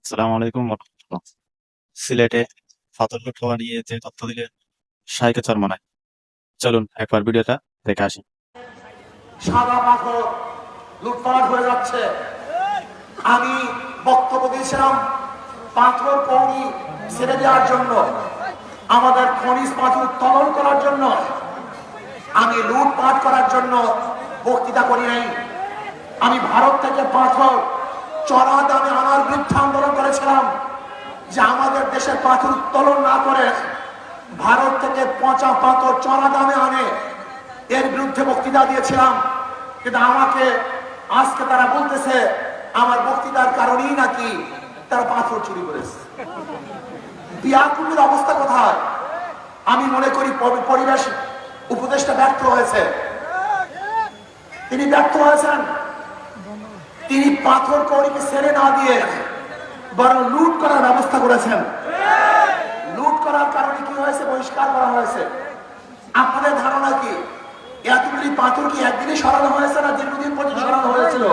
আসসালামু আলাইকুম রহমতুল্লাহ। সিলেটে ফাতর লুট হওয়া নিয়ে যে তথ্য দিলেন শাইকে চরমনায়, চলুন একবার ভিডিওটা দেখে আসি। সাদা পাথর লুটপাট হয়ে যাচ্ছে। আমি বক্তব্য দিয়েছিলাম পাথর কৌড়ি ছেড়ে দেওয়ার জন্য, আমাদের খনিজ পাথর উত্তোলন করার জন্য। আমি লুটপাট করার জন্য বক্তৃতা করি নাই। আমি ভারত থেকে পাথর চড়া দামে আনার বিরুদ্ধে আন্দোলন করেছিলাম যে আমাদের দেশে পাথর উত্তোলন না করে ভারত থেকে পচা পাথর চড়া দামে আনে, এর বিরুদ্ধে বক্তৃতা দিয়েছিলাম। কিন্তু আমাকে আজকে তারা বলতেছে আমার বক্তৃতার কারণেই নাকি তারা পাথর চুরি করেছে। বিয়াকুমের অবস্থা কোথায়? আমি মনে করি পরিবেশ উপদেষ্টা ব্যর্থ হয়েছে। তিনি ব্যর্থ হয়েছেন। তিনি পাথর কৌড়িকে ছেড়ে না দিয়ে বরং লুট করার ব্যবস্থা করেছেন। লুট করার কারণে কি হয়েছে? বহিষ্কার করা হয়েছে। আপনাদের ধারণা কি এতগুলি পাথর কি একদিনই সরানো হয়েছে না দীর্ঘদিন পর্যন্ত সরানো হয়েছিল?